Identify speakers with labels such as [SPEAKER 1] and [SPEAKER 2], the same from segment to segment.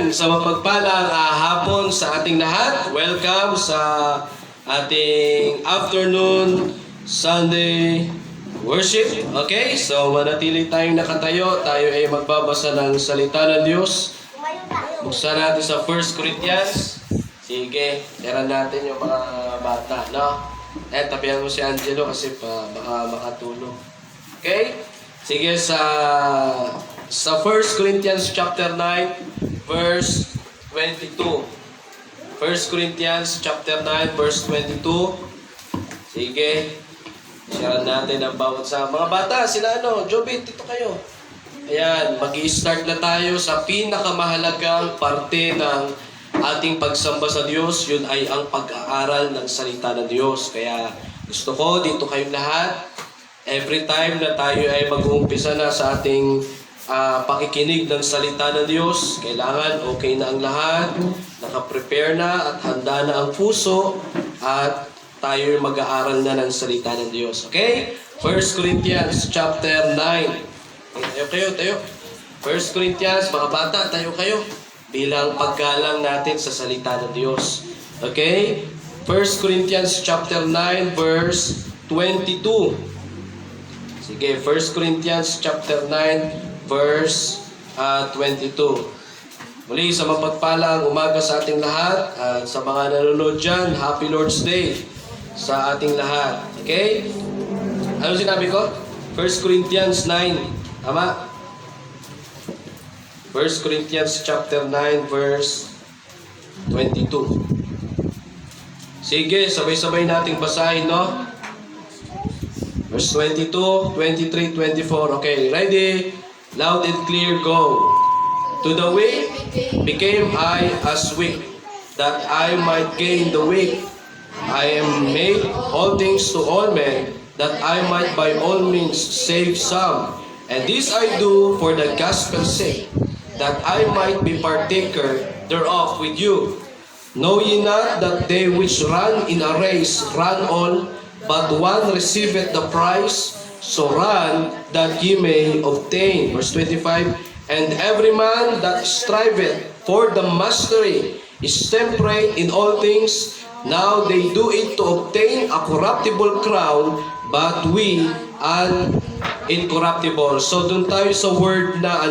[SPEAKER 1] Sa mapagpalang hapon sa ating lahat. Welcome sa ating afternoon Sunday worship. Okay, so manatili tayong nakatayo. Tayo ay magbabasa ng salita ng Diyos. Buksan natin sa 1 Corinthians. Sige, tira natin yung mga bata, no? Tapihan mo si Angelo kasi baka makatulog. Okay? Sige, sa 1 Corinthians chapter 9, verse 22. 1 Corinthians chapter 9, verse 22. Sige. Share natin ang bawat sa mga bata. Sila Jobit, dito kayo. Ayan, mag-i-start na tayo sa pinakamahalagang parte ng ating pagsamba sa Diyos. Yun ay ang pag-aaral ng salita ng Diyos. Kaya gusto ko, dito kayong lahat. Every time na tayo ay mag-uumpisa na sa ating pakikinig ng salita ng Diyos, kailangan okay na ang lahat, nakaprepare na at handa na ang puso, at tayo mag-aaral na ng salita ng Diyos. Okay? 1 Corinthians chapter 9. Tayo. 1 Corinthians, mga bata, tayo kayo. Bilang paggalang natin sa salita ng Diyos. Okay? 1 Corinthians chapter 9, verse 22. Sige, 1 Corinthians chapter 9, verse 22. Muli, sa mapagpalang umaga sa ating lahat, at sa mga nanonood dyan, Happy Lord's Day sa ating lahat. Okay? Ano sinabi ko? 1 Corinthians 9. Tama? 1 Corinthians chapter 9, verse 22. Sige, sabay-sabay nating basahin, no? Verse 22, 23, 24. Okay, ready? Loud and clear, go. To the weak became I as weak, that I might gain the weak. I am made all things to all men, that I might by all means save some. And this I do for the gospel's sake, that I might be partaker thereof with you. Know ye not that they which run in a race run all, but one receiveth the prize? So run that ye may obtain. Verse 25. And every man that striveth for the mastery is temperate in all things. Now they do it to obtain a corruptible crown, but we an incorruptible. So dun tayo sa word na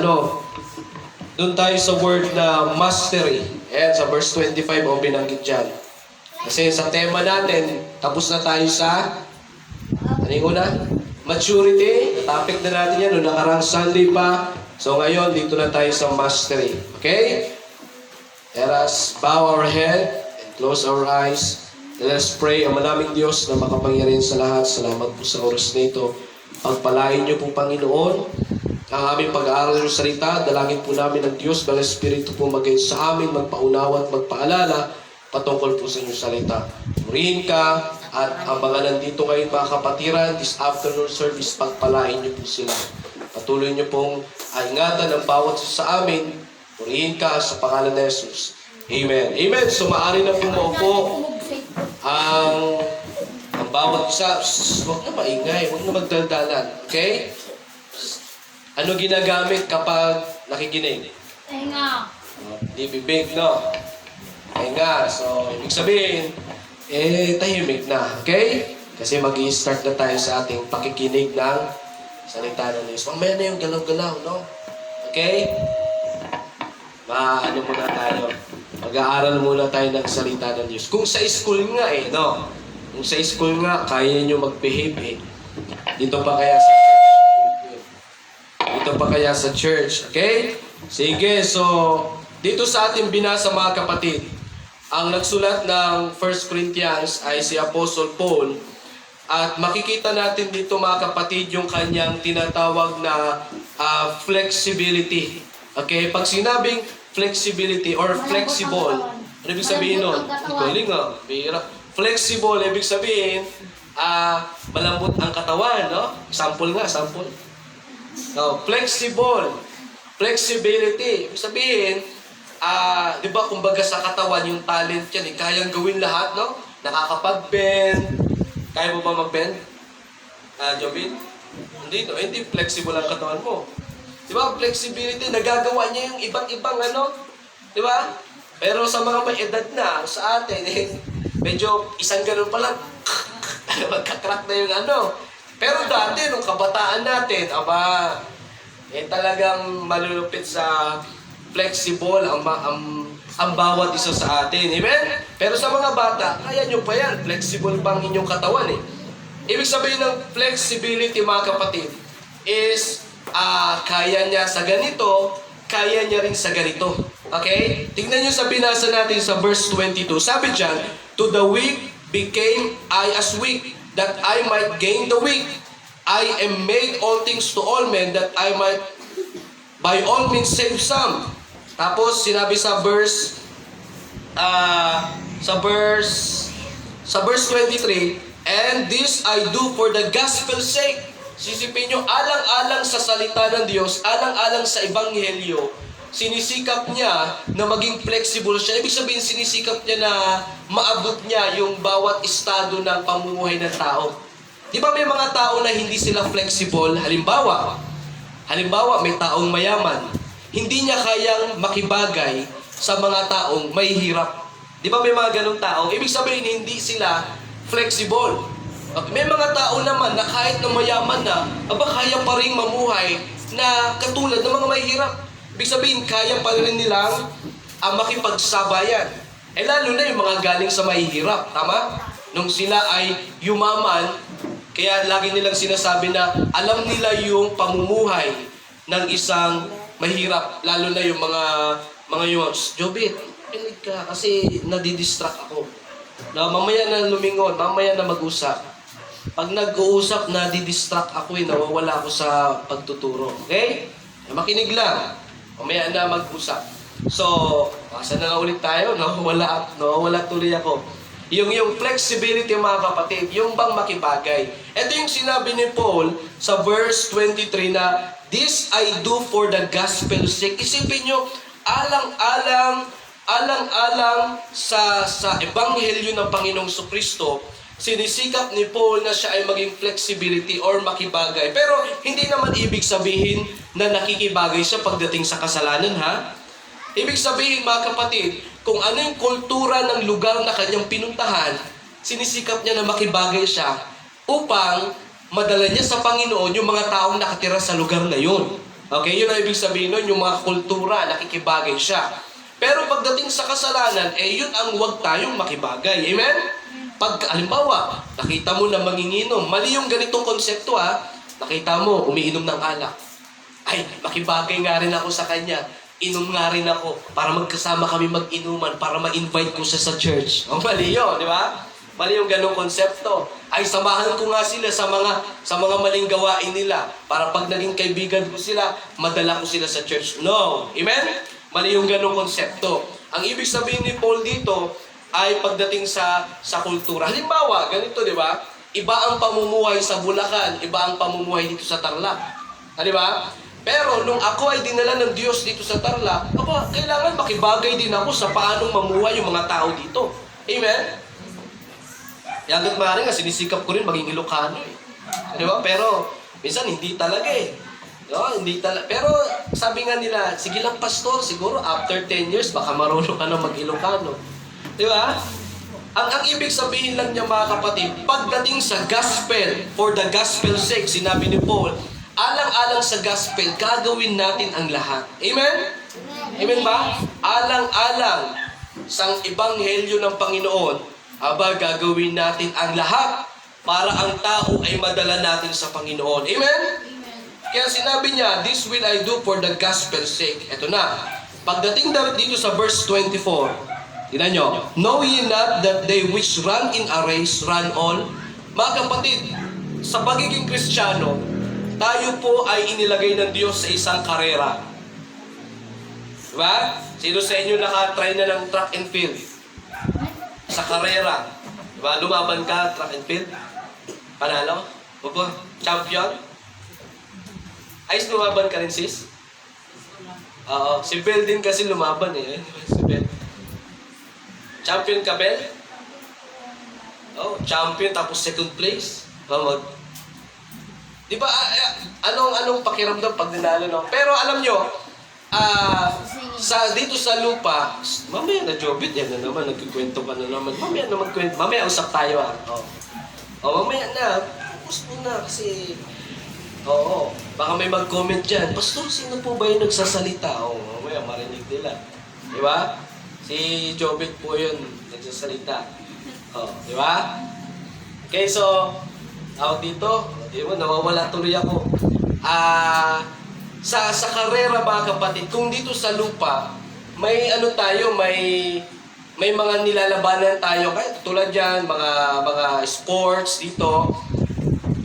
[SPEAKER 1] dun tayo sa word na mastery. Ayan, sa verse 25 o binanggit dyan. Kasi sa tema natin, tapos na tayo sa ano yung una? Maturity. Topic na natin yan noong nakarang Sunday pa. So ngayon, dito na tayo sa mastery. Okay? Let us bow our head and close our eyes. Let us pray. Ang maraming Diyos na makapangyarihan sa lahat. Salamat po sa oras na ito. Pagpalain niyo po, Panginoon, ang aming pag-aaral ng salita. Dalangin po namin ng Diyos, ng Espiritu po mag-guide sa amin, magpaunawa at magpaalala patungkol po sa inyong salita. Purihin ka, at ang mga nandito ngayon mga kapatiran, this afternoon service, pagpalain niyo po sila. Patuloy niyo pong ingatan ang bawat sa amin. Purihin ka sa pangalan ni Jesus. Amen. Amen. So maaari na po maupo ang bawat isa. Huwag na maingay, huwag na magdaldalan. Okay? Ano ginagamit kapag nakikinig?
[SPEAKER 2] Tenga.
[SPEAKER 1] Di bibig, no? Tenga. So, ibig sabihin, tahimik na. Okay? Kasi mag-i-start na tayo sa ating pakikinig ng salita ng Diyos. Mamaya na yung galaw-galaw, no? Okay? Muna tayo. Mag-aaral muna tayo ng salita ng Diyos. Kung sa school nga no? Kung sa school nga, kaya nyo mag-behave Dito pa kaya sa church? Dito pa kaya sa church? Okay? Sige, so, dito sa ating binasa mga kapatid, ang nagsulat ng 1 Corinthians ay si Apostle Paul. At makikita natin dito mga kapatid yung kanyang tinatawag na flexibility. Okay? Pag sinabing flexibility or flexible, ano ibig sabihin nun? Galing bihira. Flexible, ibig sabihin, malambot ang katawan, no? Sample nga, sample. No, flexible. Flexibility, ibig sabihin, di ba kumbaga sa katawan yung talent yan, kayang gawin lahat, no? Nakakapag-bend. Kaya mo ba mag-bend? Jobin? Hindi, no? Hindi flexible ang katawan mo. Di ba? Flexibility, nagagawa niya yung iba't ibang Di ba? Pero sa mga may edad na, sa atin, medyo isang ganun pa lang, magkakrak na yung ano. Pero dati, nung kabataan natin, talagang malulupit sa flexible ang bawat isa sa atin. Amen? Pero sa mga bata, kaya nyo pa yan. Flexible pa ang inyong katawan eh. Ibig sabihin ng flexibility, mga kapatid, is kaya niya sa ganito, kaya niya rin sa ganito. Okay? Tingnan nyo sa binasa natin sa verse 22. Sabi dyan, to the weak became I as weak, that I might gain the weak. I am made all things to all men, that I might by all means save some. Tapos sinabi sa verse 23, and this I do for the gospel's sake. Sisipin nyo, alang-alang sa salita ng Diyos, alang-alang sa ebanghelyo, sinisikap niya na maging flexible siya. Ibig sabihin, sinisikap niya na maabot niya yung bawat estado ng pamumuhay ng tao. Di ba may mga tao na hindi sila flexible? Halimbawa, may taong mayaman. Hindi niya kayang makibagay sa mga taong may hirap. Di ba may mga ganong tao? Ibig sabihin, hindi sila flexible. May mga tao naman na kahit na mayaman na, kaya pa rin mamuhay na katulad ng mga may hirap. Ibig sabihin, kaya pa rin nilang makipagsabayan. Lalo na yung mga galing sa mahihirap. Tama? Nung sila ay yumaman, kaya lagi nilang sinasabi na alam nila yung pamumuhay ng isang mahirap. Lalo na yung mga yung, Jobit, pinig ka kasi nadidistract ako. Na mamaya na lumingon, mamaya na mag-usap. Pag nag-uusap, nadidistract ako nawawala ako sa pagtuturo. Okay? Makinig lang. Mamaya na mag-usap. So, asa na ulit tayo? Nawawala tuloy ako. Yung flexibility, mga kapatid, yung bang makibagay. Ito yung sinabi ni Paul sa verse 23 na, this I do for the gospel's sake. Isipin nyo, alang-alang sa ebanghelyo ng Panginoong Kristo, sinisikap ni Paul na siya ay maging flexibility or makibagay. Pero hindi naman ibig sabihin na nakikibagay siya pagdating sa kasalanan, ha? Ibig sabihin, mga kapatid, kung ano yung kultura ng lugar na kanyang pinuntahan, sinisikap niya na makibagay siya upang madala niya sa Panginoon yung mga taong nakatira sa lugar na yun. Okay? Yun ang ibig sabihin nun, yung mga kultura, nakikibagay siya. Pero pagdating sa kasalanan, yun ang huwag tayong makibagay. Amen? Pag, halimbawa, nakita mo na manginginom, mali yung ganitong konsepto, ha? Nakita mo, umiinom ng alak. Ay, makibagay nga rin ako sa kanya. Inom nga rin ako para magkasama kami mag-inuman, para ma-invite ko siya sa church. Ang mali yun, di ba? Mali yung ganong konsepto. Ay, samahan ko nga sila sa mga maling gawain nila para pag naging kaibigan ko sila, madala ko sila sa church. No. Amen? Mali yung ganong konsepto. Ang ibig sabihin ni Paul dito ay pagdating sa kultura. Halimbawa, ganito, di ba? Iba ang pamumuhay sa Bulacan, iba ang pamumuhay dito sa Tarlac. Di ba? Pero nung ako ay dinala ng Diyos dito sa Tarlac, kailangan makibagay din ako sa paanong mamuhay yung mga tao dito. Amen? Hanggat maaari nga, sinisikap ko rin maging Ilocano eh. Di ba? Pero minsan hindi talaga eh. No, hindi talaga. Pero sabi nga nila, sige lang pastor, siguro after 10 years, baka marunong ka na mag-Ilocano. Di ba? Ang ibig sabihin lang niya, mga kapatid, pagdating sa gospel, for the gospel's sake, sinabi ni Paul, alang-alang sa gospel, gagawin natin ang lahat. Amen? Amen ba? Alang-alang sa ebanghelyo ng Panginoon, gagawin natin ang lahat para ang tao ay madala natin sa Panginoon. Amen? Kaya sinabi niya, this will I do for the gospel's sake. Ito na. Pagdating dito sa verse 24, tignan nyo, know ye not that they which run in a race run all? Mga kapatid, sa pagiging Kristiyano, tayo po ay inilagay ng Diyos sa isang karera. Diba? Sino sa inyo nakatry na ng track and field? Sa karera. Diba? Lumaban ka, track and field? Panalo? Opo? Champion? Ayos lumaban ka rin, sis? Oo. Si Bel din kasi lumaban eh. Si Bel. Champion ka, Bel? Oh, champion tapos second place. Di ba, anong pakiramdam pag dinalo, no? Pero alam nyo, dito sa lupa, mamaya na Jobit, yan na naman, nagkikwento ka na naman. Mamaya na magkwento, mamaya usap tayo mamaya na, tapos muna kasi, baka may mag-comment dyan, Pastor, sino po ba yung nagsasalita? Mamaya marinig nila. Di ba? Si Jobit po yun, nagsasalita. Di ba? Okay, so, tawag dito, di mo, nawawala tuloy ako. Sa karera mga kapatid, kung dito sa lupa, may may mga nilalabanan tayo, kahit tulad yan, mga sports dito,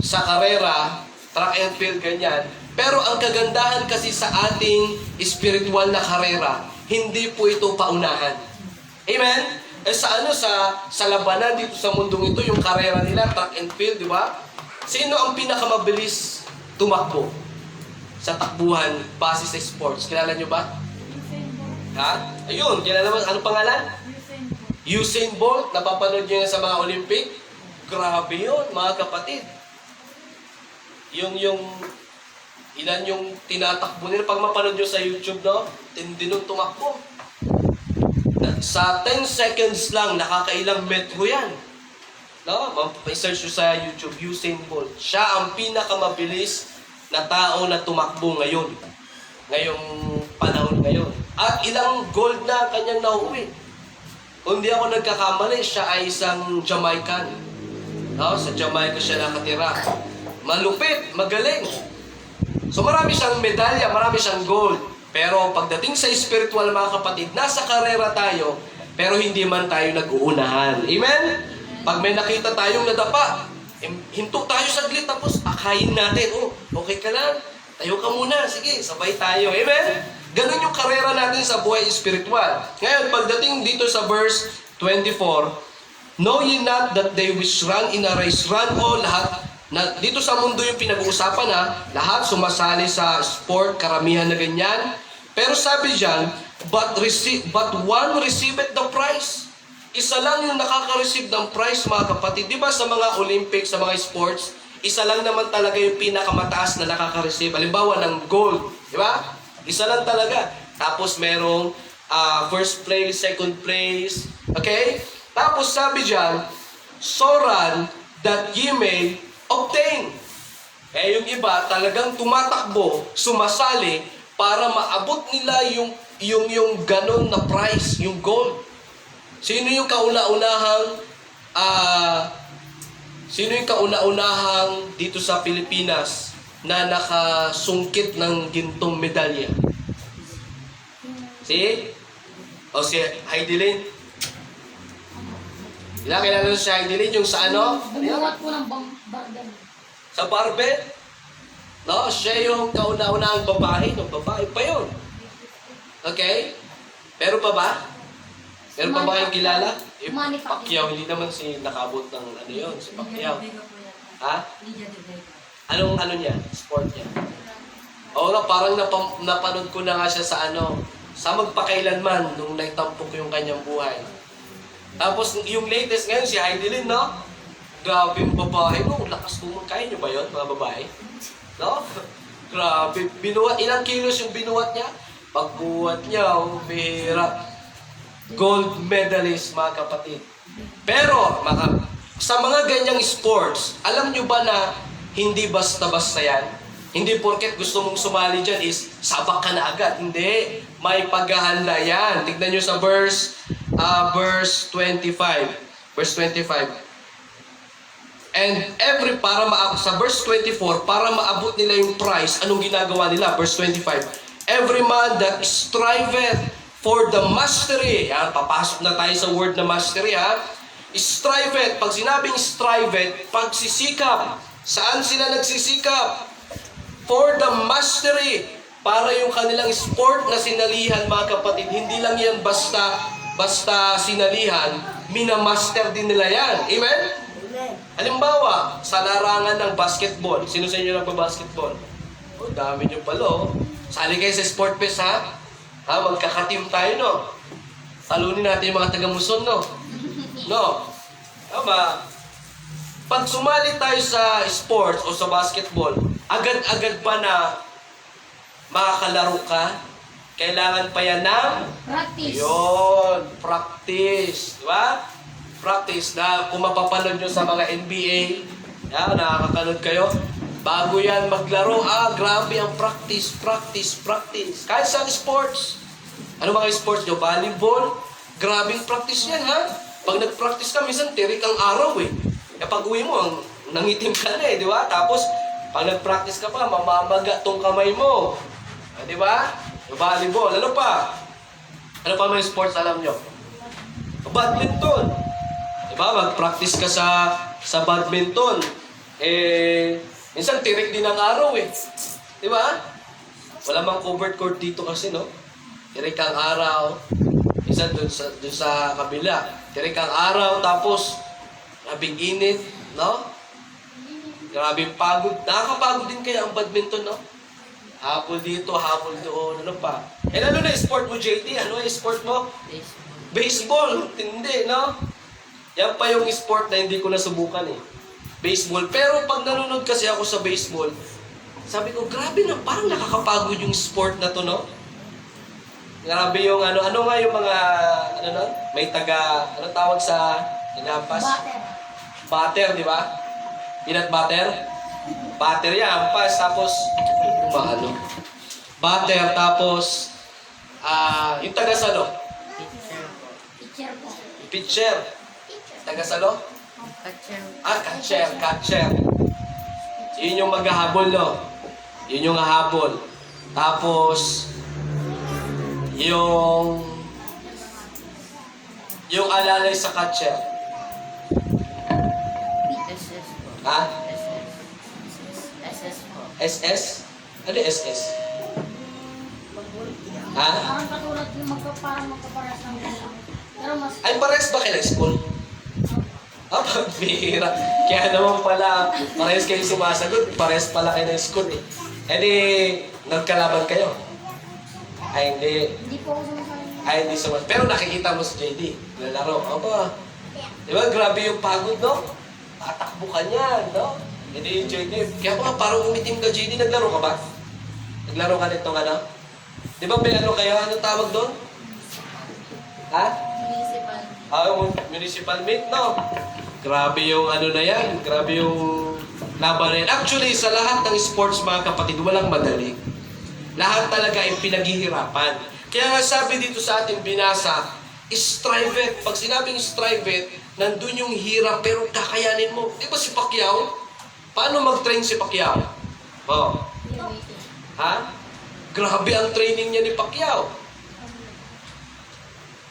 [SPEAKER 1] sa karera, track and field, ganyan. Pero ang kagandahan kasi sa ating spiritual na karera, hindi po ito paunahan. Amen? Sa labanan dito sa mundong ito, yung karera nila, track and field, di ba? Sino ang pinakamabilis tumakbo sa takbuhan base sa sports? Kilala nyo ba? Ha? Ayun, kilala mo. Anong pangalan? Usain Bolt. Napapanood nyo yan sa mga Olympic? Grabe yun, mga kapatid. Ilan yung tinatakbo nila. Pag mapanood nyo sa YouTube, no? Tindi nung tumakbo. Sa 10 seconds lang, nakakailang metro yan. No? I-search nyo sa YouTube, Usain Bolt. Siya ang pinakamabilis na tao na tumakbo ngayon. Ngayong panahon ngayon. At ilang gold na kanyang nauwi. Kung di ako nagkakamali, siya ay isang Jamaican. No? Sa Jamaica siya nakatira. Malupit, magaling. So marami siyang medalya, marami siyang gold. Pero pagdating sa spiritual mga kapatid, nasa karera tayo, pero hindi man tayo nag-uunahan. Amen? Pag may nakita tayong nadapa, hinto tayo saglit, tapos akayin natin. Okay ka lang? Tayo ka muna. Sige, sabay tayo. Amen? Ganun yung karera natin sa buhay spiritual. Ngayon, pagdating dito sa verse 24, Know ye not that they which run in a race run all lahat? Dito sa mundo yung pinag-uusapan lahat sumasali sa sport, karamihan na ganyan. Pero sabi dyan, but one receiveth the prize. Isa lang yung nakaka-receive ng prize, mga kapatid. Di ba sa mga Olympics, sa mga sports, isa lang naman talaga yung pinakamataas na nakaka-receive. Halimbawa ng gold. Di ba? Isa lang talaga. Tapos merong first place, second place. Okay? Tapos sabi dyan, so run that ye may obtain. Yung iba talagang tumatakbo, sumasali, para maabot nila yung ganon na prize, yung gold. Sino yung kauna-unahang dito sa Pilipinas na nakasungkit ng gintong medalya? Si Heidelin. Kilala nyo si Heidelin, yung sa ano?
[SPEAKER 2] Bumuhat po ng barbell.
[SPEAKER 1] Sa barbell? No, siya yung kauna-unahang babae. Babae pa yun. Okay? Pero pa ba? Meron pa ba kayong kilala? Pacquiao, hindi naman si nakabot ng yun, si Pacquiao. Ha? Anong niya? Sport niya? Oo nga, parang napanood ko na nga siya sa magpakailanman nung nagtampok yung kanyang buhay. Tapos yung latest ngayon, si Heidelin, no? Grabe yung babae, no? Lakas tumong. Kaya nyo ba yun, mga babae? No? Grabe. Ilang kilos yung binuhat niya? Pagbuhat niya, bihira. Gold medalist, mga kapatid. Pero, sa mga ganyang sports, alam nyo ba na hindi basta-basta yan? Hindi porket gusto mong sumali dyan is sabak ka na agad. Hindi. May paghahanda yan. Tignan nyo sa verse 25. Verse 25. And sa verse 24, para maabot nila yung prize, anong ginagawa nila? Verse 25. Every man that striveth for the mastery. Yan, papasok na tayo sa word na mastery, Striveth. Pag sinabing striveth, pagsisikap. Saan sila nagsisikap? For the mastery. Para yung kanilang sport na sinalihan, mga kapatid, hindi lang yan basta sinalihan, minamaster din nila yan. Amen? Halimbawa, sa larangan ng basketball. Sino sa inyo nagpa-basketball? Dami nyo pala, Sali kayo sa Sport Fest, magkakateam tayo, no? Talunin natin yung mga taga-Muson, no? No? Tama. Pag sumali tayo sa sports o sa basketball, agad-agad pa na makakalaro ka, Kailangan pa yan ng
[SPEAKER 2] Practice.
[SPEAKER 1] yun, practice. Di ba? Practice na kung mapapanood nyo sa mga NBA, yan, nakakanood kayo. Bago yan maglaro, grabe ang practice, practice, practice. Kahit sa sports. Ano mga sports nyo? Volleyball. Grabing practice yan, ha? Pag nag-practice ka, minsan tirik ang araw, eh. Kapag uwi mo, nangitim ka na, eh, di ba? Tapos, pag nag-practice ka pa, mamamaga tong kamay mo. Di ba? Volleyball. Ano pa? Ano pa mga sports alam nyo? Badminton. Diba? Mag-practice ka sa badminton. Minsan tirik din ang araw eh. Diba? Wala mang covered court dito kasi, no? Tirik ang araw. Minsan dun sa kabila. Tirik ang araw, tapos grabing init, no? Grabing pagod. Nakakapagod din kaya ang badminton, no? Habol dito, habol doon, ano pa? Ano na sport mo, JT? Ano yung sport mo? Baseball. Hindi, no? Yan pa yung sport na hindi ko nasubukan eh. Baseball. Pero pag nanonood kasi ako sa baseball, sabi ko, grabe na, parang nakakapagod yung sport na to, no? Grabe yung ano nga yung mga, may ano tawag sa inampas?
[SPEAKER 2] Butter.
[SPEAKER 1] Butter, di ba? Peanut butter? Butter yan, ampas, tapos, butter, tapos, yung taga-salo?
[SPEAKER 2] Teacher po.
[SPEAKER 1] Pitcher. Taga-salo? Catcher. Yun yung maghahabol, no? Yun yung hahabol. Tapos, yung alalay sa catcher.
[SPEAKER 3] SS po.
[SPEAKER 1] Ha?
[SPEAKER 3] SS po.
[SPEAKER 1] SS? Ano yung SS? Ha?
[SPEAKER 2] Parang katulad yung parang magkaparas ng gano'n. Pero mas...
[SPEAKER 1] Ay, pares ba kayo ng school? Pagbihira. Kaya naman pala, parehas kayo sumasagot, parehas pala kayo ng school eh. Eh di, nagkalaban kayo? Ay, hindi.
[SPEAKER 2] Hindi po ako sumasali.
[SPEAKER 1] Ay, hindi sumasagot. Pero nakikita mo si JD, nalaro. Aba, di ba, grabe yung pagod, no? Tatakbo ka niyan, no? Hindi yung JD. Kaya pa, parang umitim ka, JD. Naglaro ka ba? Naglaro ka nitong ano? Di ba may ano kayo? Ano tawag doon? Ha?
[SPEAKER 3] Municipal.
[SPEAKER 1] Municipal meet, no? Grabe yung ano na yan. Grabe yung laban na yan. Actually, sa lahat ng sports, mga kapatid, walang madali. Lahat talaga ay pinaghihirapan. Kaya nga sabi dito sa ating binasa, strive it. Pag sinabing strive it, nandun yung hirap pero kakayanin mo. Di ba si Pacquiao? Paano mag-train si Pacquiao? Oh. Ha? Grabe ang training niya ni Pacquiao.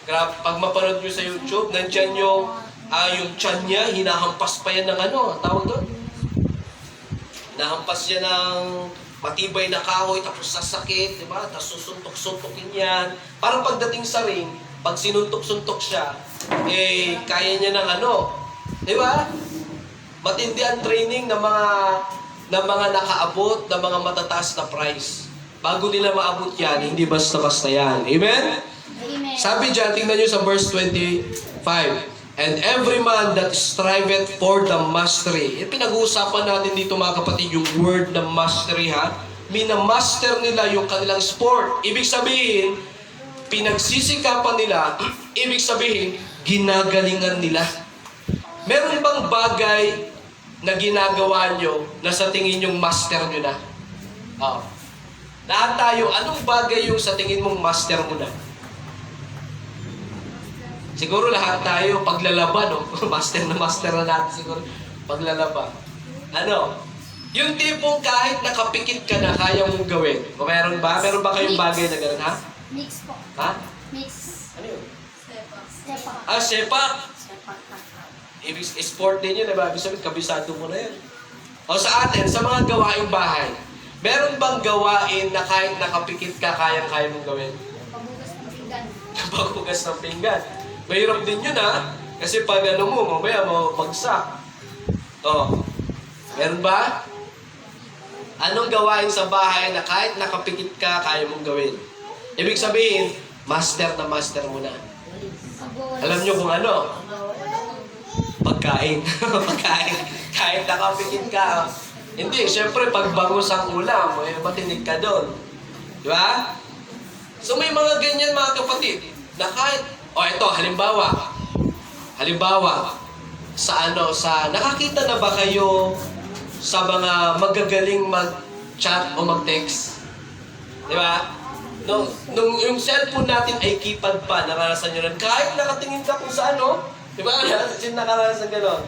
[SPEAKER 1] Grabe, pag mapanood nyo sa YouTube, nandyan yung tiyan niya, hinahampas pa yan ng ano, tawag doon? Hinahampas yan ng matibay na kahoy, tapos sasakit, di ba? Tapos susuntok-suntokin yan. Parang pagdating sa ring, pag sinuntok-suntok siya, kaya niya ng ano, di ba? Matindi ang training ng mga nakaabot, ng mga matataas na prize. Bago nila maabot yan, hindi basta-basta yan. Amen?
[SPEAKER 2] Amen.
[SPEAKER 1] Sabi dyan, tingnan nyo sa verse 25. And every man that striveth for the mastery. Pinag-uusapan natin dito mga kapatid yung word na mastery, ha? Minamaster nila yung kanilang sport. Ibig sabihin, pinagsisikapan nila, ibig sabihin, ginagalingan nila. Meron bang bagay na ginagawa nyo na sa tingin yung master nyo na? Lahat tayo, anong bagay yung sa tingin mong master mo na? Siguro lahat tayo, paglalaba, no? Master na natin siguro. Paglalaba. Ano? Yung tipong kahit nakapikit ka na, kaya mong gawin. O meron ba? Meron ba kayong bagay na gano'n, ha?
[SPEAKER 2] Mix po.
[SPEAKER 1] Ha?
[SPEAKER 2] Mix.
[SPEAKER 1] Ano yun?
[SPEAKER 2] Step up.
[SPEAKER 1] Sepak. Ibig sport din yun, diba? Ibig sabihin, kabisado mo na yun. O sa atin, sa mga gawaing bahay, meron bang gawain na kahit nakapikit ka, kaya mong gawin?
[SPEAKER 2] Pagbugas ng pinggan.
[SPEAKER 1] Paghugas ng pinggan. Mahirap din yun, ha? Kasi pag ano mo, mamaya mo bagsak. Meron ba? Anong gawain sa bahay na kahit nakapikit ka, kaya mong gawin? Ibig sabihin, master na master mo na. Alam nyo kung ano? Pagkain. Pagkain. Kahit nakapikit ka. Hindi, syempre, pag bangus ang ulam, matinig ka doon. Di ba? So may mga ganyan mga kapatid, na kahit, ito, halimbawa, sa nakakita na ba kayo sa mga magagaling mag-chat o mag-text? Di ba? Nung yung cellphone natin ay keypad pa, naranasan nyo rin. Kahit nakatingin ka kung saan, no? Di ba? Sino nakarasan gano'n?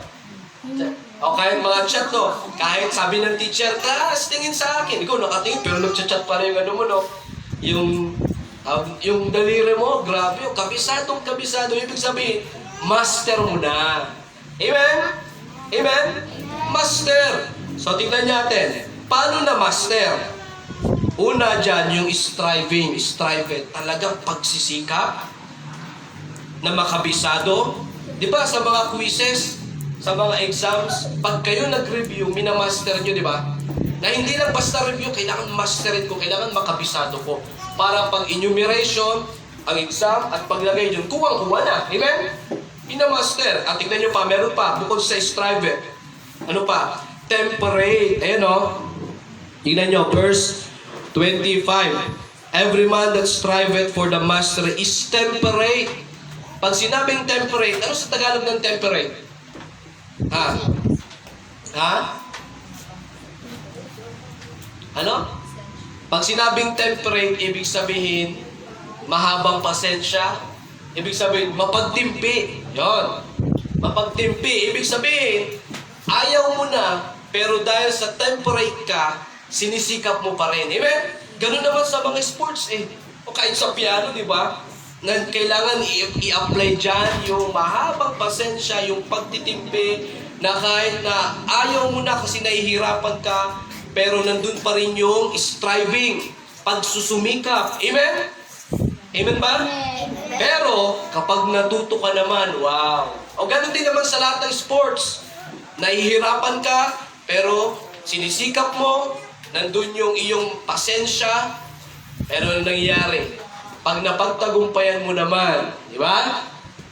[SPEAKER 1] O kahit mga chat, no? Kahit sabi ng teacher, class, tingin sa akin. Ikaw nakatingin, pero nagchat-chat pa rin yung ano mo, no? Yung daliri mo, grabe, yung kabisado. Ibig sabihin, master mo na. Amen? Amen? Master. So, tingnan natin. Paano na master? Una dyan, yung striving, talagang pagsisikap na makabisado. Di ba, sa mga quizzes, sa mga exams, pag kayo nag-review, minamaster nyo, di ba? Na hindi lang basta review, kailangan masterin ko, kailangan makabisado ko. Para pag enumeration, ang exam, at paglagay yun, kuwang-kuwa na. Amen? Pinamaster. At tignan nyo pa, meron pa, bukod sa strive. Ano pa? Temperate. Ayan o. Tignan nyo, verse 25. Every man that striveth for the mastery is temperate. Pag sinabing temperate, ano sa Tagalog ng temperate? Ano? Pag sinabing temperate, ibig sabihin, mahabang pasensya. Ibig sabihin, mapagtimpi. Yon. Mapagtimpi. Ibig sabihin, ayaw mo na, pero dahil sa temperate ka, sinisikap mo pa rin. Amen? Ganun naman sa mga sports eh. O kahit sa piano, di ba? Na kailangan i-apply dyan yung mahabang pasensya, yung pagtitimpi, na kahit na ayaw mo na kasi nahihirapan ka, pero nandun pa rin yung striving, pagsusumikap. Amen? Amen ba? Pero, kapag natuto ka naman, wow. O ganun din naman sa lahat ng sports. Nahihirapan ka, pero sinisikap mo, nandun yung iyong pasensya, pero ano nangyayari? Pag napagtagumpayan mo naman, di ba?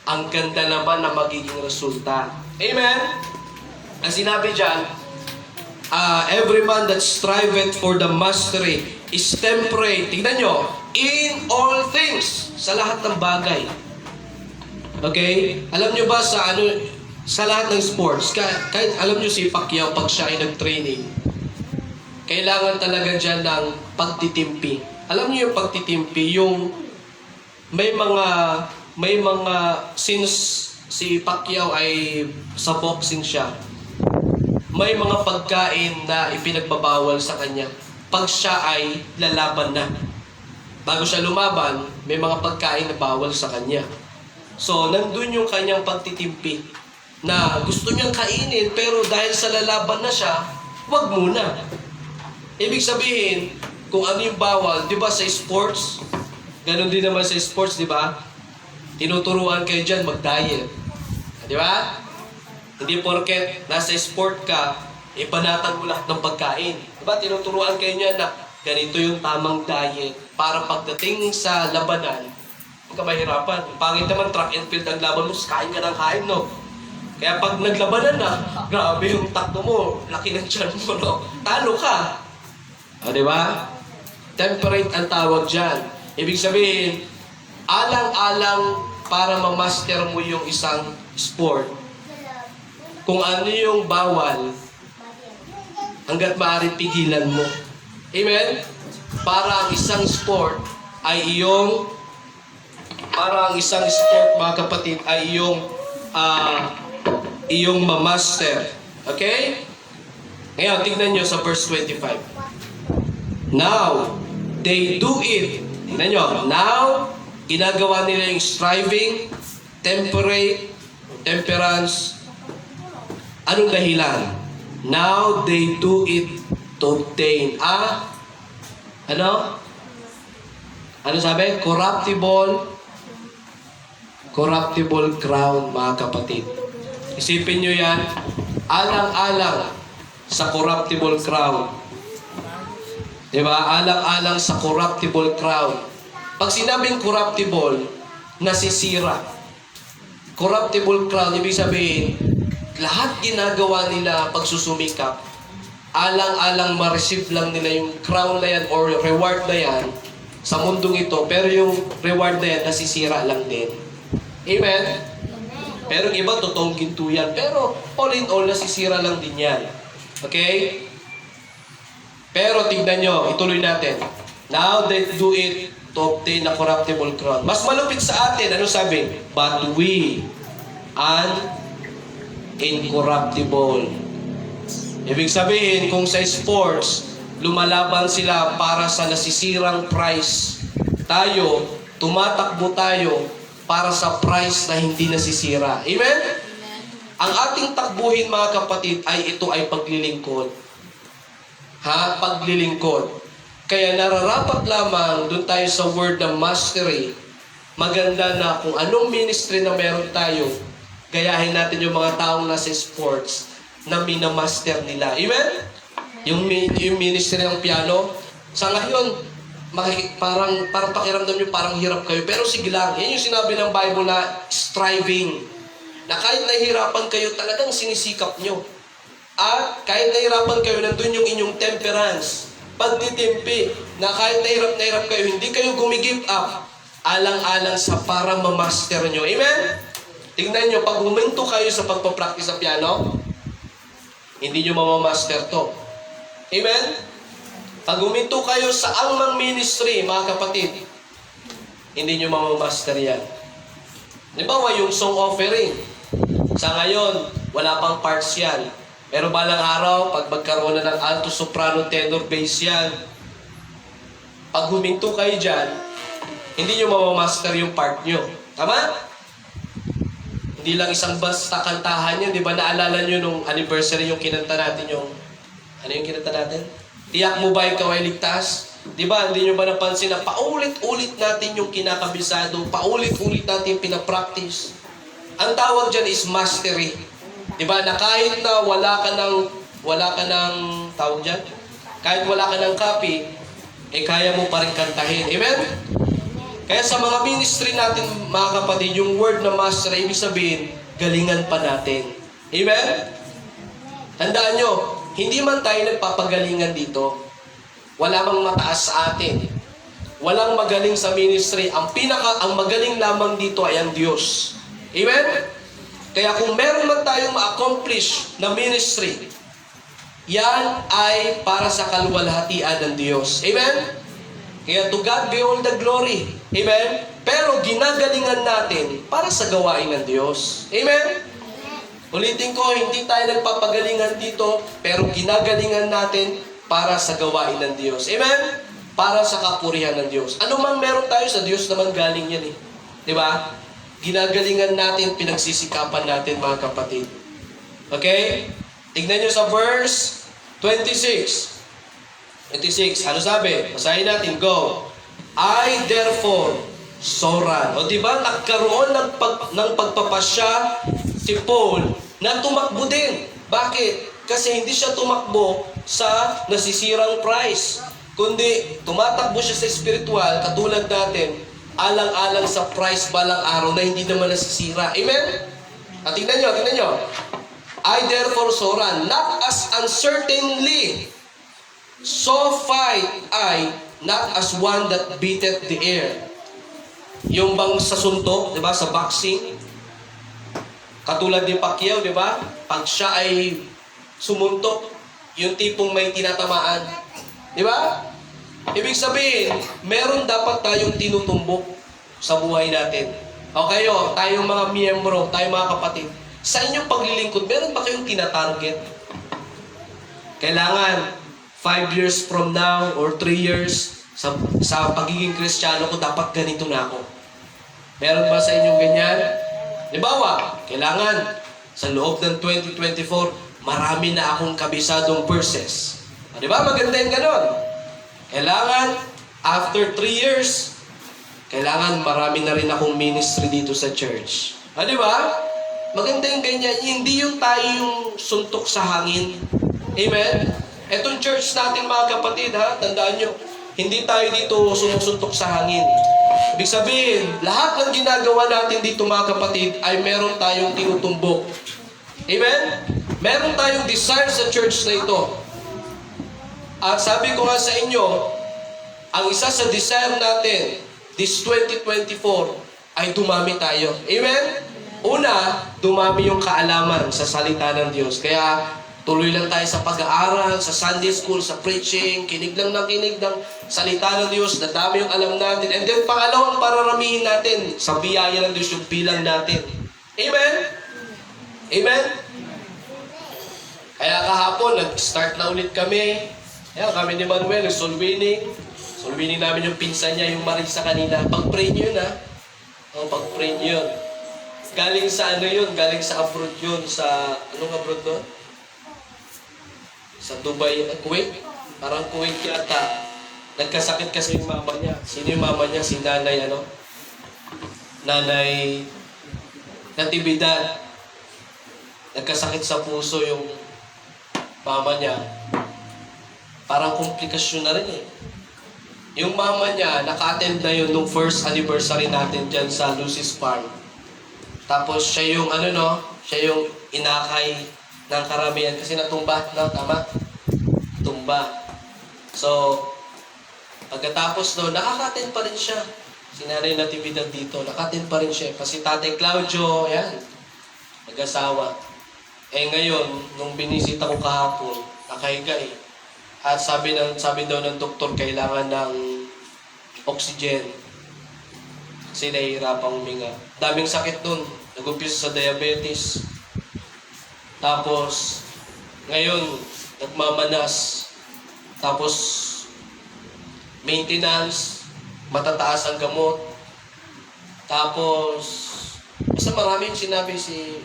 [SPEAKER 1] Ang ganda naman na magiging resulta. Amen? Ang sinabi dyan, every man that striveth for the mastery is temperate. Tignan nyo, in all things, sa lahat ng bagay. Okay? Alam nyo ba sa lahat ng sports, kahit alam nyo si Pacquiao pag siya ay nag-training, kailangan talaga dyan ng pagtitimpi. Alam nyo yung pagtitimpi, yung may mga since si Pacquiao ay sa boxing siya, may mga pagkain na ipinagbabawal sa kanya pag siya ay lalaban na. Bago siya lumaban, may mga pagkain na bawal sa kanya. So, nandun yung kanyang pagtitimpi na gusto niyang kainin, pero dahil sa lalaban na siya, wag muna. Ibig sabihin, kung ano yung bawal, di ba sa sports, ganun din naman sa sports, di ba? Tinuturuan kayo dyan mag-diet. Di ba? Hindi porket nasa sport ka, ipanatag mo lahat ng pagkain. Diba? Tinuturuan kayo niya na ganito yung tamang diet para pagdating sa labanan, huwag ka mahirapan. Pangit naman, track and field ang laban mo, kain ka ng kain, no? Kaya pag naglabanan na, grabe yung takbo mo, laki ng tiyan mo, no? Talo ka. Diba? Temperate ang tawag dyan. Ibig sabihin, alang-alang para ma-master mo yung isang sport. Kung ano yung bawal, hanggat maaari pigilan mo. Amen? Para ang isang sport, mga kapatid, ay iyong ma-master. Okay? Ngayon, tignan nyo sa verse 25. Now, they do it. Tignan nyo. Now, ginagawa nila yung striving, temperance. Anong dahilan? Now they do it to obtain ano sabi? Corruptible crown, mga kapatid. Isipin nyo yan, alang-alang sa corruptible crown. Diba? Alang-alang sa corruptible crown. Pag sinabing corruptible, nasisira. Corruptible crown, ibig sabihin, lahat ginagawa nila pagsusumikap, alang-alang ma-receive lang nila yung crown na yan or reward na yan, sa mundong ito, pero yung reward na yan, nasisira lang din. Amen? Pero yung iba, totoong ginto yan. Pero all in all, nasisira lang din yan. Okay? Pero tignan nyo, ituloy natin. Now they do it to obtain a corruptible crown. Mas malupit sa atin, ano sabi? But we, an incorruptible. Ibig sabihin, kung sa sports, lumalaban sila para sa nasisirang prize. Tayo, tumatakbo tayo para sa prize na hindi nasisira. Amen? Ang ating takbuhin, mga kapatid, ay ito ay paglilingkod. Paglilingkod. Kaya nararapat lamang doon tayo sa word ng mastery. Maganda na kung anong ministry na meron tayo, gayahin natin yung mga taong nasa sports na minamaster nila. Amen? Yung ministry ng piano, sa ngayon, parang pakiramdam nyo parang hirap kayo. Pero sige lang, yan yung sinabi ng Bible na striving. Na kahit nahihirapan kayo, talagang sinisikap nyo. At kahit nahihirapan kayo, nandun yung inyong temperance, pagtitimpi, na kahit na hirap kayo, hindi kayo gumigive up, alang-alang sa para mamaster nyo. Amen? Tingnan nyo, pag huminto kayo sa pagpapractice sa piano, hindi nyo mamamaster to. Amen? Pag huminto kayo sa angmang ministry, mga kapatid, hindi nyo mamamaster yan. Halimbawa, yung song offering. Sa ngayon, wala pang parts yan. Pero balang araw, pag magkaroon na ng alto, soprano, tenor, bass yan, pag huminto kayo dyan, hindi nyo mamamaster yung part nyo. Tama? Hindi lang isang basta kantahan yan. Di ba naalala nyo nung anniversary yung kinanta natin yung... Ano yung kinanta natin? Tiyak mo ba ikaw ay ligtas? Di ba? Hindi nyo ba napansin na paulit-ulit natin yung kinakabisado, paulit-ulit natin pinapractice? Ang tawag dyan is mastery. Di ba? Na kahit na wala ka ng tawag dyan, kahit wala ka ng copy, kaya mo pa rin kantahin. Amen? Kaya sa mga ministry natin, mga kapatid, yung word na master, ibig sabihin, galingan pa natin. Amen? Tandaan nyo, hindi man tayo nagpapagalingan dito. Wala mang mataas sa atin. Walang magaling sa ministry. Ang magaling lamang dito ay ang Diyos. Amen? Kaya kung meron man tayong ma-accomplish na ministry, yan ay para sa kaluwalhatian ng Diyos. Amen? Kaya to God be all the glory. Amen? Pero ginagalingan natin para sa gawain ng Diyos. Amen? Ulitin ko, hindi tayo nagpapagalingan dito, pero ginagalingan natin para sa gawain ng Diyos. Amen? Para sa kapurihan ng Diyos. Ano mang meron tayo sa Diyos naman galing yan eh. Di ba? Ginagalingan natin, pinagsisikapan natin, mga kapatid. Okay? Tignan nyo sa verse 26. 26, ano sabi? Basahin natin, go. I therefore, Soran. O diba, nagkaroon ng pagpapasya si Paul na tumakbo din. Bakit? Kasi hindi siya tumakbo sa nasisirang prize. Kundi, tumatakbo siya sa spiritual, katulad natin, alang-alang sa prize balang araw na hindi naman nasisira. Amen? At tingnan nyo. I therefore, Soran, not as uncertainly, so fight I, not as one that beateth the air. Yung bang sa suntok, di ba, sa boxing, katulad ni Pacquiao, di ba? Pag siya ay sumuntok, yung tipong may tinatamaan. Di ba? Ibig sabihin, meron dapat tayong tinutumbok sa buhay natin. O kayo, tayong mga miyembro, tayong mga kapatid, sa inyong paglilingkod, meron ba kayong tinatarget? Kailangan 5 years from now or 3 years sa pagiging Kristiyano ko, dapat ganito na ako. Meron ba sa inyong ganyan? Halimbawa, kailangan sa loob ng 2024, marami na akong kabisadong verses. Di ba? Maganda yung ganon. Kailangan, after 3 years, kailangan marami na rin akong ministry dito sa church. Di ba? Maganda yung ganyan. Hindi yung tayo yung suntok sa hangin. Amen? Etong church natin, mga kapatid, tandaan nyo, hindi tayo dito sumusuntok sa hangin. Ibig sabihin, lahat ng ginagawa natin dito, mga kapatid, ay meron tayong tinutumbok. Amen? Meron tayong desire sa church na ito. At sabi ko nga sa inyo, ang isa sa desire natin, this 2024, ay dumami tayo. Amen? Una, dumami yung kaalaman sa salita ng Diyos. Kaya, tuloy lang tayo sa pag-aaral, sa Sunday school, sa preaching, kinig ng salita ng Diyos, nadami yung alam natin. And then, pangalawang pararamihin natin sa biyaya ng Diyos yung bilang natin. Amen? Amen? Kaya kahapon, nag-start na ulit kami. Ayan, kami ni Manuel, soul winning. Soul winning namin yung pinsan niya, yung Marisa kanina. Pag-pray niyo yun, ha? O, pag-pray niyo yun. Galing sa ano yun? Galing sa abroad yun. Sa, anong abroad doon? Sa Dubai, Kuwait. Parang Kuwait yata. Nagkasakit kasi yung mama niya. Sino yung mama niya? Si Nanay, ano? Nanay Natividad. Nagkasakit sa puso yung mama niya. Parang komplikasyon na rin eh. Yung mama niya, naka-attend na yun nung first anniversary natin dyan sa Lucy's Farm. Tapos siya yung siya yung inakay ng karamihan kasi natumba, no? Tama? Tumba. So, pagkatapos doon, nakaka-attend pa rin siya. Si Nanay Natividad dito, naka-attend pa rin siya. Kasi Tatay Claudio, yan, nag-asawa. Eh ngayon, nung binisita ko kahapon, nakahiga eh. At sabi daw ng doktor, kailangan ng oxygen. Kasi nahihirapang huminga. Daming sakit nun. Nag-umpisa sa diabetes. Tapos, ngayon, nagmamanas. Tapos, maintenance, matataas ang gamot. Tapos, basta maraming sinabi si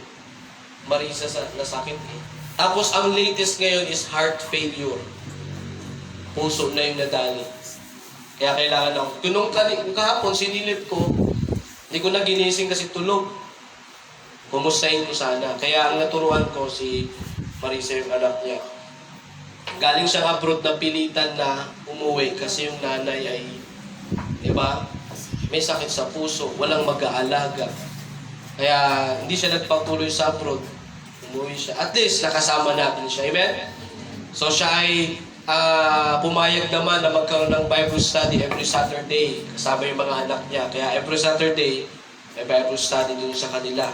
[SPEAKER 1] Marisa na sakit eh. Tapos, ang latest ngayon is heart failure. Puso na yung nadali. Kaya kailangan ako. Kung kahapon, sinilip ko, hindi ko na ginising kasi tulog. Kumustahin ko sana. Kaya ang naturuan ko si Marisa yung anak niya. Galing siyang abroad na pilitan na umuwi kasi yung nanay ay, di ba, may sakit sa puso, walang mag-aalaga. Kaya hindi siya nagpatuloy sa abroad. Umuwi siya. At least, nakasama natin siya. Amen? So siya ay pumayag naman na magkaroon ng Bible study every Saturday. Kasama yung mga anak niya. Kaya every Saturday, may Bible study dun sa kanila.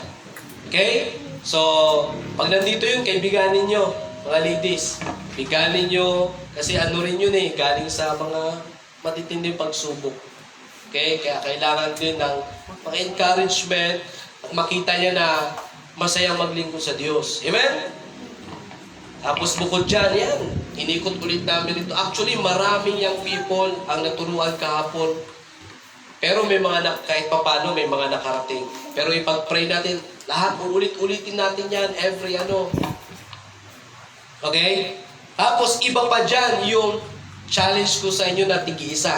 [SPEAKER 1] Okay? So, pag nandito yun, kaibiganin nyo, mga ladies. Biganin nyo, kasi ano rin yun eh, galing sa mga matitinding pagsubok. Okay? Kaya kailangan din ng mga encouragement at makita niya na masayang maglingkod sa Diyos. Amen? Tapos bukod dyan, yan. Inikot ulit namin ito. Actually, maraming young people ang naturuan kahapon. Pero may mga kahit papano, may mga nakarating. Pero ipag-pray natin, lahat, uulit-ulitin natin yan every Okay? Tapos iba pa dyan yung challenge ko sa inyo na tig-isa.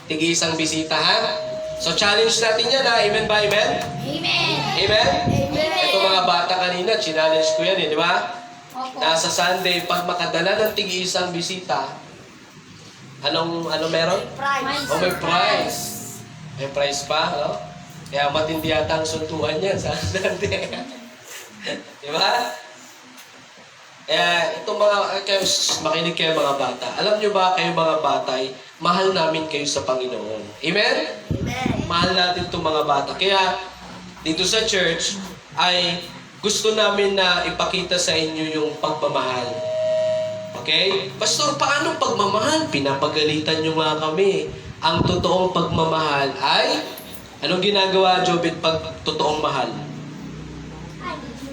[SPEAKER 1] Tig-isang bisita, ha? So challenge natin yan, ha? Amen ba? Amen?
[SPEAKER 2] Amen!
[SPEAKER 1] Amen?
[SPEAKER 2] Amen!
[SPEAKER 1] Ito mga bata kanina, challenge ko yan, di ba?
[SPEAKER 2] Opo.
[SPEAKER 1] Nasa Sunday, pag makadala ng tig-isang bisita, ano meron?
[SPEAKER 2] Prize.
[SPEAKER 1] Oh, may prize. May prize pa, no? Kaya matindi yata ang suntuan niya sa Sunday. Di ba? Itong makinig kayo mga bata. Alam nyo ba kayo mga bata, mahal namin kayo sa Panginoon. Amen?
[SPEAKER 2] Amen.
[SPEAKER 1] Mahal natin itong mga bata. Kaya, dito sa church, ay gusto namin na ipakita sa inyo yung pagmamahal. Okay? Pastor, paano pagmamahal? Pinapagalitan nyo nga kami. Ang totoong pagmamahal ay, anong ginagawa, Jobit, pag totoong mahal?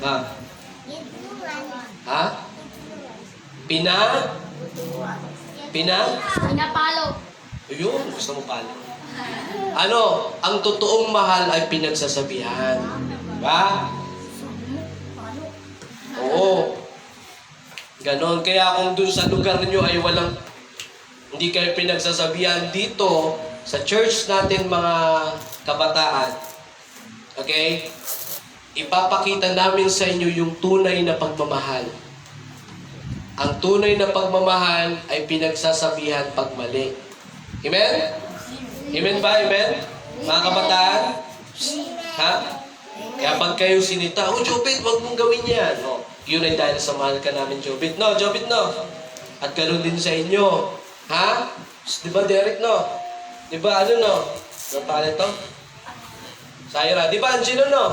[SPEAKER 1] Ha?
[SPEAKER 2] Pinapalo.
[SPEAKER 1] Ayun, gusto mo pala. Ano? Ang totoong mahal ay pinagsasabihan. Diba? Oo. Ganon. Kaya kung dun sa lugar nyo ay hindi kayo pinagsasabihan dito, sa church natin mga kabataan, okay? Ipapakita namin sa inyo yung tunay na pagmamahal. Ang tunay na pagmamahal ay pinagsasabihan pag mali. Amen? Amen ba? Amen? Mga kabataan? Ha? Kaya pag kayo sinita, Jobit, wag mong gawin yan. No, yun ay dahil sa mahal ka namin, Jobit. No, Jobit, no. At ganoon din sa inyo. Ha? Di ba, Derek, no? Di ba, ano, no? Ang pangalan to? Syra. Di ba, Angelo, no?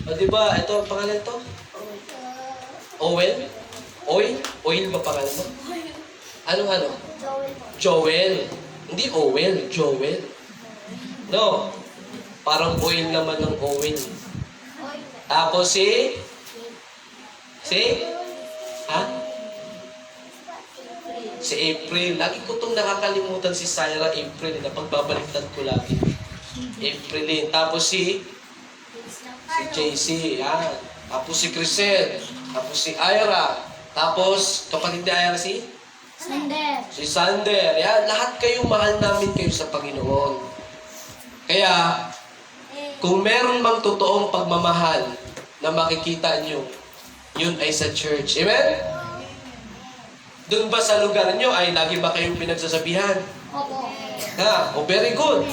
[SPEAKER 1] O, di ba, ito, ang pangalan to? Owen? Oil? Oil ba pangalan mo? Anong ano? Joel. Hindi Owen, Joel. No. Parang oil naman ng Owen. Tapos si? Ha? Si April. Lagi ko itong nakakalimutan si Syra April. Napagbabaliktad ko lagi. April. Tapos si JC. Yan. Tapos si Crisel. Tapos si Ira. Tapos, kapatid ni Ira si?
[SPEAKER 2] Sander.
[SPEAKER 1] Si Sander. Yan. Lahat kayong mahal namin kayo sa Panginoon. Kaya, kung meron mang totoong pagmamahal na makikita nyo, yun ay sa church. Amen? Doon ba sa lugar nyo ay lagi ba kayong pinagsasabihan?
[SPEAKER 2] Opo.
[SPEAKER 1] Ha? Oh, very good.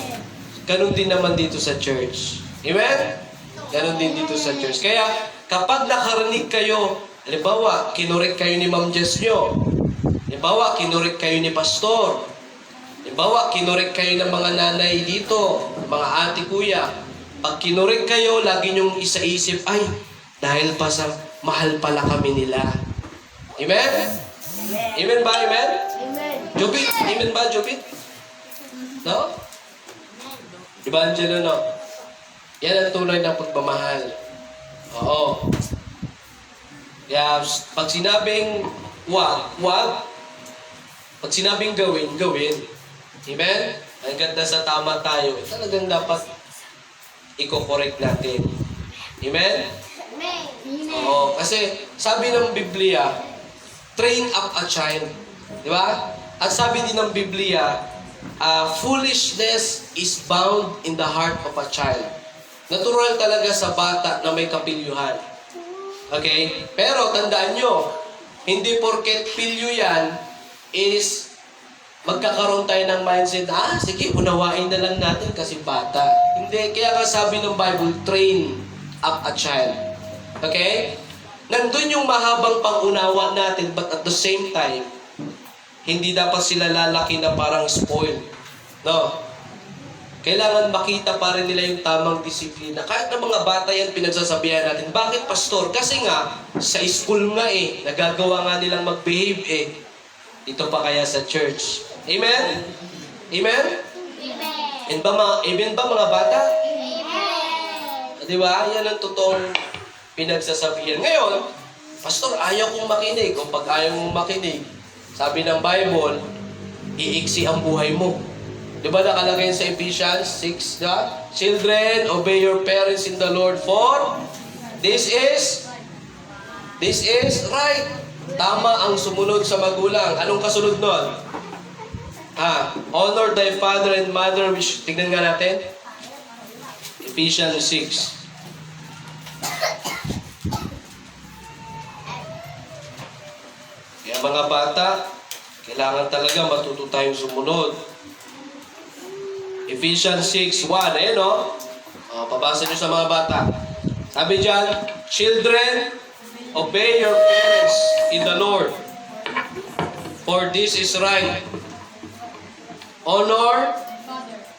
[SPEAKER 1] Ganon din naman dito sa church. Amen? Ganon din dito sa church. Kaya, kapag nakarinig kayo, halimbawa, kinurik kayo ni Ma'am Jess nyo. Halimbawa, kinurik kayo ni Pastor. Halimbawa, kinurik kayo ng mga nanay dito, mga ate, kuya. Pag kinurik kayo, lagi nyong isaisip, ay, dahil pa sa mahal pala kami nila. Amen? Amen ba? Amen?
[SPEAKER 2] Amen.
[SPEAKER 1] Jobit? Amen ba, Jobit? No? Diba, Angelo, no? Yan ang tunay ng pagmamahal. Oo. Kaya, pag sinabing wag, wag. Pag sinabing gawin, gawin. Amen? Ang ganda sa tama tayo. Talagang dapat i-correct natin. Amen?
[SPEAKER 2] Amen.
[SPEAKER 1] Oo. Kasi, sabi ng Biblia, train up a child. Di ba? At sabi din ng Biblia, foolishness is bound in the heart of a child. Natural talaga sa bata na may kapilyuhan. Okay? Pero tandaan nyo, hindi porket pilyo yan is magkakaroon tayo ng mindset, sige, unawain na lang natin kasi bata. Hindi. Kaya nga sabi ng Bible, train up a child. Okay? Nandun yung mahabang pangunawa natin, but at the same time, hindi dapat sila lalaki na parang spoiled. No? Kailangan makita pa rin nila yung tamang disiplina. Kahit na mga bata yan, pinagsasabihan natin. Bakit, Pastor? Kasi nga, sa school nga nagagawa nga nilang mag-behave Ito pa kaya sa church. Amen? Amen? Amen ba mga bata?
[SPEAKER 2] Amen.
[SPEAKER 1] Di ba? Yan ang totoong pinagsasabihan. Ngayon, Pastor, ayaw kong makinig. O pag ayaw mong makinig, sabi ng Bible, iiksi ang buhay mo. Di ba nakalagay sa Ephesians 6, na? Children, obey your parents in the Lord for this is right. Tama ang sumunod sa magulang. Anong kasunod nun? Honor thy father and mother, which, tignan nga natin. Ephesians 6. Kaya mga bata, kailangan talaga matuto tayong sumunod. Ephesians 6:1. Ayan o. Pabasa nyo sa mga bata. Sabi dyan, children, obey your parents in the Lord. For this is right.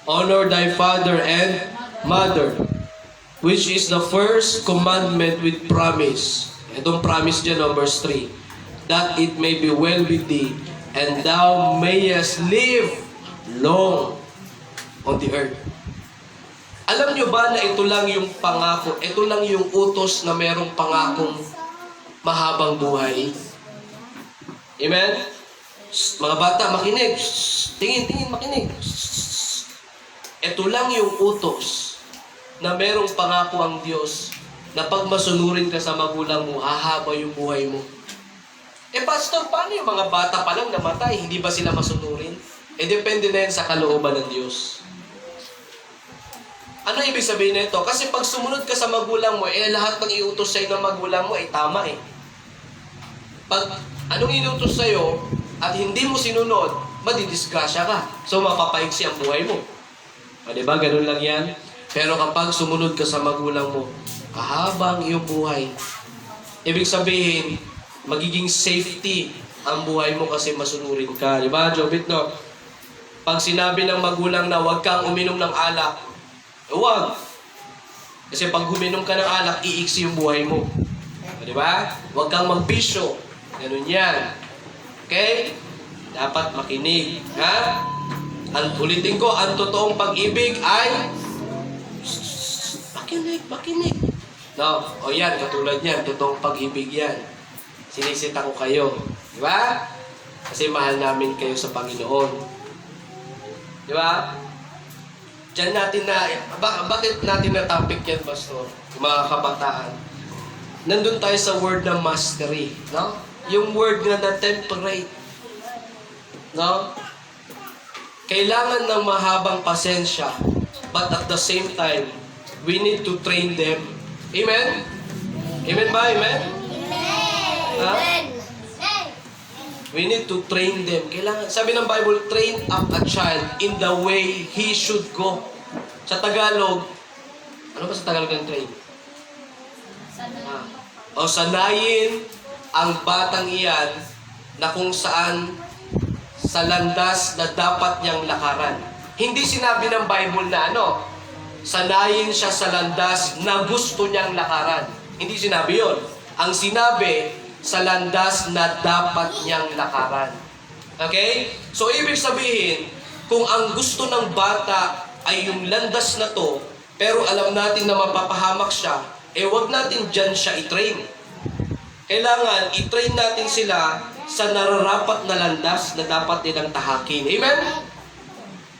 [SPEAKER 1] Honor thy father and mother, which is the first commandment with promise. Itong promise dyan, verse 3. That it may be well with thee, and thou mayest live long on the earth. Alam nyo ba na ito lang yung pangako, ito lang yung utos na merong pangakong mahabang buhay? Amen? Mga bata, makinig. Tingin, makinig. Ito lang yung utos na merong pangako ang Diyos na pag masunurin ka sa magulang mo, hahaba yung buhay mo. Pastor, paano yung mga bata pa lang namatay? Hindi ba sila masunurin? Depende na yan sa kalooban ng Diyos. Ano ibig sabihin nito? Kasi pag sumunod ka sa magulang mo, lahat ng iutos sa'yo ng magulang mo, tama Pag anong inutos sa'yo, at hindi mo sinunod, madidisgrasya ka. So, mapapaiksi ang buhay mo. Diba? Ganun lang yan. Pero kapag sumunod ka sa magulang mo, kahabang iyong buhay. Ibig sabihin, magiging safety ang buhay mo kasi masunurin ka. Diba, Jobit, no? Pag sinabi ng magulang na huwag kang uminom ng alak, huwag. Kasi pag uminom ka ng alak, iiksi yung buhay mo. O, di ba? Huwag kang magbisyo. Ganun yan. Okay? Dapat makinig. Ha? Ulitin ko, ang totoong pag-ibig ay makinig. No? O yan, katulad yan. Totoong pag-ibig yan. Sinisita ko kayo. Di ba? Kasi mahal namin kayo sa Panginoon. Di ba? Diyan natin na, bakit natin na topic yan, Pastor? Mga kabataan. Nandun tayo sa word ng mastery. No? Yung word na temperate. No? Kailangan ng mahabang pasensya. But at the same time, we need to train them. Amen? Amen ba? Amen? Ha? We need to train them. Kailangan, sabi ng Bible, train up a child in the way he should go. Sa Tagalog, ano ba sa Tagalog ng train? O sanayin ang batang iyan na kung saan sa landas na dapat niyang lakaran. Hindi sinabi ng Bible na sanayin siya sa landas na gusto niyang lakaran. Hindi sinabi yon. Ang sinabi, sa landas na dapat niyang lakaran. Okay? So, ibig sabihin, kung ang gusto ng bata ay yung landas na to, pero alam natin na mapapahamak siya, wag natin dyan siya i-train. Kailangan, i-train natin sila sa nararapat na landas na dapat nilang tahakin. Amen?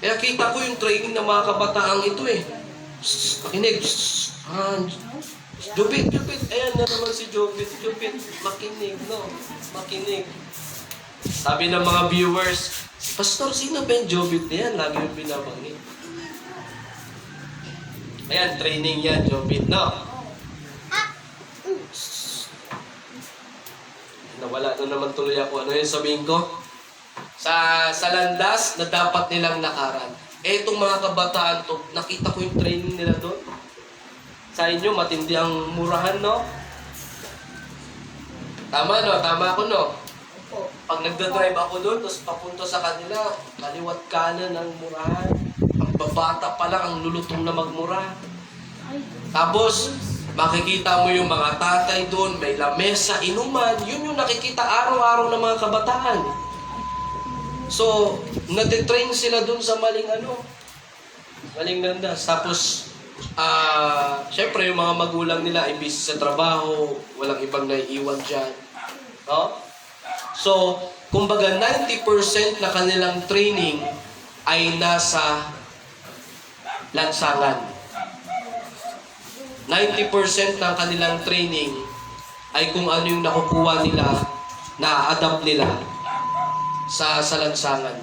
[SPEAKER 1] Kaya kita ko yung training ng mga kabataang ito Makinig. Jupit. Ayan na naman si Jupit. Makinig, no? Makinig. Sabi ng mga viewers, Pastor, sino ba yung Jupit na yan? Lagi yung binabanggit. Ayan, training yan, Jupit, no? Nawala na naman tuloy ako. Ano yung sabihin ko? Sa landas na dapat nilang lakaran. Itong mga kabataan to, nakita ko yung training nila doon. Sa inyo, matindi ang murahan, no? Tama, no? Tama ako, no? Pag nagdadrive ako doon, tapos papunta sa kanila, kaliwat kanan ang murahan. Ang babata pa lang ang lulutong na magmura. Tapos, makikita mo yung mga tatay doon, may lamesa, inuman. Yun yung nakikita araw-araw ng mga kabataan. So, natitrain sila doon sa maling landas. Tapos, syempre, yung mga magulang nila ay busy sa trabaho, walang ibang naiiwan dyan. No? So, kumbaga 90% na kanilang training ay nasa lansangan. 90% ng kanilang training ay kung ano yung nakukuha nila, na-adapt nila sa lansangan.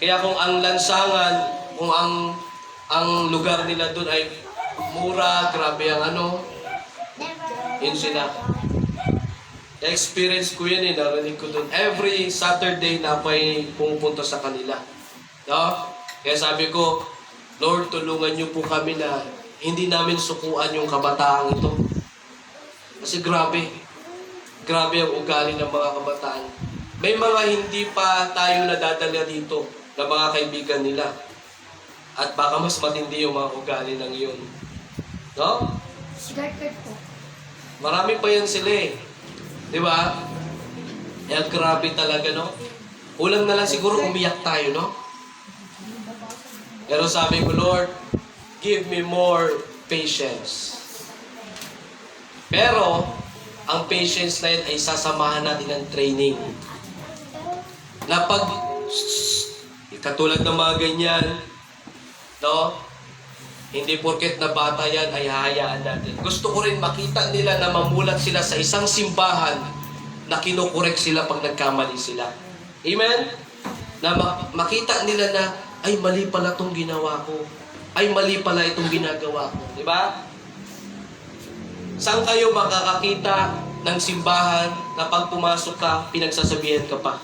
[SPEAKER 1] Kaya kung ang lansangan, kung ang lugar nila doon ay mura, grabe ang yun sila. Na-experience ko yan narinig ko doon. Every Saturday na may pumupunta sa kanila. No? Kaya sabi ko, Lord, tulungan niyo po kami na hindi namin sukuan yung kabataang ito. Kasi grabe ang ugali ng mga kabataan. May mga hindi pa tayo nadadala dito na mga kaibigan nila. At baka mas matindi yung mga ugali ng iyon. No?
[SPEAKER 2] Sigarted po.
[SPEAKER 1] Marami pa yan sila Di ba? Kaya grabe talaga, no? Ulang na lang siguro umiyak tayo, no? Pero sabi ko, Lord, give me more patience. Pero, ang patience na yun ay sasamahan natin ng training. Na pag, katulad ng mga ganyan, no? Hindi porket na bata yan ay hahayaan natin. Gusto ko rin makita nila na mamulat sila sa isang simbahan na kinukorek sila pag nagkamali sila. Amen? Na makita nila na, ay mali pala itong ginawa ko. Ay mali pala itong ginagawa ko. Diba? Saan kayo makakakita ng simbahan na pag pumasok ka, pinagsasabihan ka pa?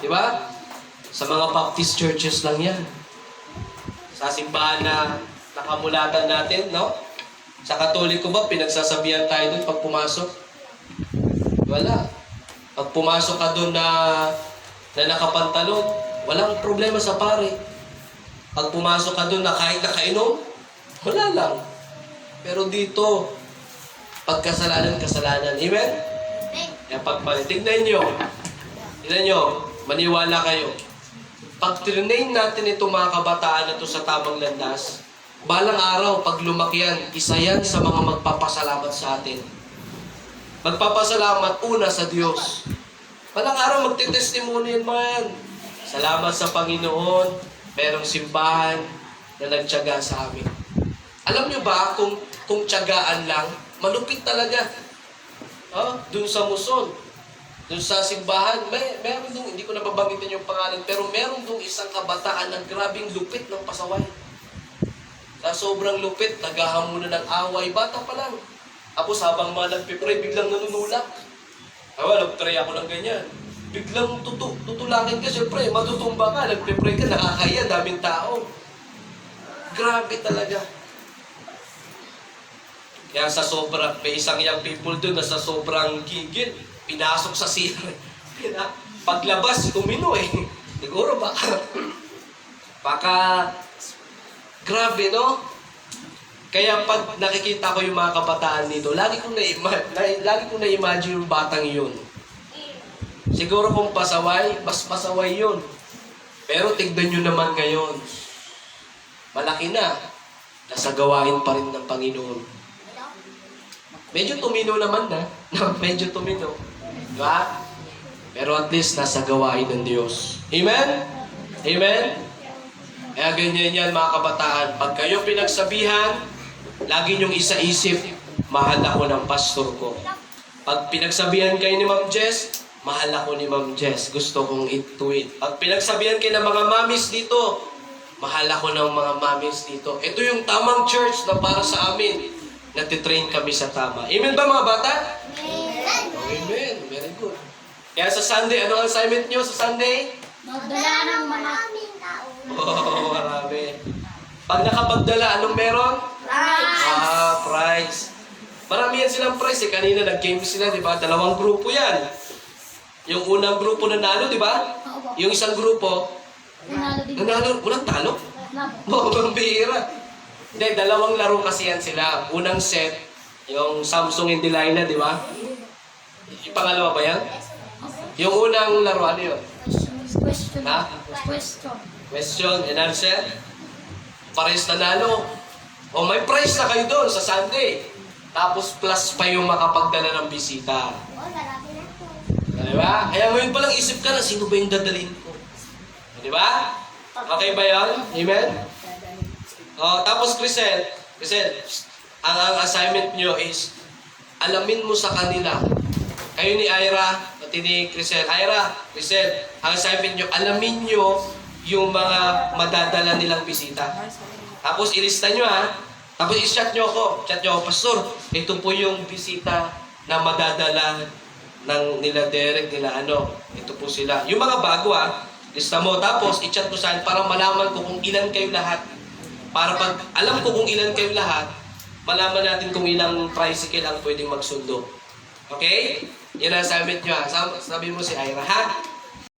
[SPEAKER 1] Diba? Sa mga Baptist churches lang yan. Sa simbahan na nakamulatan natin, no? Sa Katoliko ba, pinagsasabihan tayo doon pag pumasok? Wala. Pag pumasok ka doon na nakapantalon, Walang problema sa pare. Pag pumasok ka doon na kahit nakainom, wala lang. Pero dito, pagkasalanan, kasalanan. Amen? Kaya pagpalit. Tignan nyo, maniwala kayo. Pag trinain natin itong mga kabataan na ito sa tamang landas, balang araw, pag lumaki yan, isa yan sa mga magpapasalamat sa atin. Magpapasalamat una sa Diyos. Balang araw, magtitestimony yan mga yan. Salamat sa Panginoon, merong simbahan na nagtiyaga sa amin. Alam nyo ba, kung tiyagaan lang, malupit talaga. Doon sa Muson, doon sa simbahan, meron doon, hindi ko nababanggitin yung pangalan, pero meron doon isang kabataan na grabing lupit ng pasaway. Sa sobrang lupit, naghahamunan ng away, bata pa lang. Tapos habang mga nagpipray, biglang nanunulak. Nagpray ako ng ganyan. Biglang tutulakin ka, siyempre, matutumba ka, nagpipray ka, nakakaya, daming tao. Grabe talaga. Kaya sa sobrang, may isang young people doon na sa sobrang gigil, pinasok sa sira. Paglabas, tumino eh. Siguro baka, grabe no? Kaya pag nakikita ko yung mga kabataan dito, lagi kong na-imagine yung batang yun. Siguro kung pasaway, mas pasaway yun. Pero tignan nyo naman ngayon, malaki na, nasa gawain pa rin ng Panginoon. Medyo tumino naman na. Medyo tumino. Diba? Pero at least nasa gawain ng Diyos. Amen? Amen? Kaya ganyan yan mga kabataan. Pag kayo pinagsabihan, lagi niyong isaisip, mahal ako ng pastor ko. Pag pinagsabihan kayo ni Ma'am Jess, mahal ako ni Ma'am Jess. Gusto kong ituwid. Pag pinagsabihan kayo ng mga mamis dito, mahal ako ng mga mamis dito. Ito yung tamang church na para sa amin. Natitrain kami sa tama. Amen ba mga bata?
[SPEAKER 2] Amen.
[SPEAKER 1] Amen. Very good. Kaya sa Sunday, ano ang assignment nyo sa Sunday?
[SPEAKER 2] Magdala ng mga
[SPEAKER 1] Marami. Pag nakapagdala, anong meron?
[SPEAKER 2] prize.
[SPEAKER 1] Prize. Marami yan silang prize eh. Kanina nag-game sila, di ba? 2 grupo yan. Yung unang grupo nanalo, di ba? Yung isang grupo,
[SPEAKER 2] Nanalo din.
[SPEAKER 1] nanalo, walang talo. Oo, ang bihira. Hindi, 2 laro kasi yan sila. Unang set, yung Samsung and Delilah, di ba? Yung pangalawa ba yan? Yung unang laro, ano yun?
[SPEAKER 2] Question.
[SPEAKER 1] Ha? Question and answer. Pares nanalo. O may prize na kayo doon sa Sunday. Tapos plus pa yung makapagdala ng bisita. Di ba? Kaya ngayon palang isip ka na, sino ba yung dadalhin ko? Di ba? Okay ba yan? Amen? Tapos Crisel, ang assignment nyo is, alamin mo sa kanila. Kayo ni Ira, pati ni Crisel. Crisel, ang assignment nyo, alamin nyo yung mga madadala nilang bisita. Tapos ilista nyo ha. Tapos i-chat nyo ako. Pastor, ito po yung bisita na madadala ng nila Derek, nila ano. Ito po sila. Yung mga bago ha, lista mo. Tapos i-chat mo saan para malaman ko kung ilan kayo lahat. Para pag alam ko kung ilan kayo lahat, malaman natin kung ilang tricycle ang pwedeng magsundo. Okay? Yan ang assignment nyo ha. Sabi mo si Ira ha.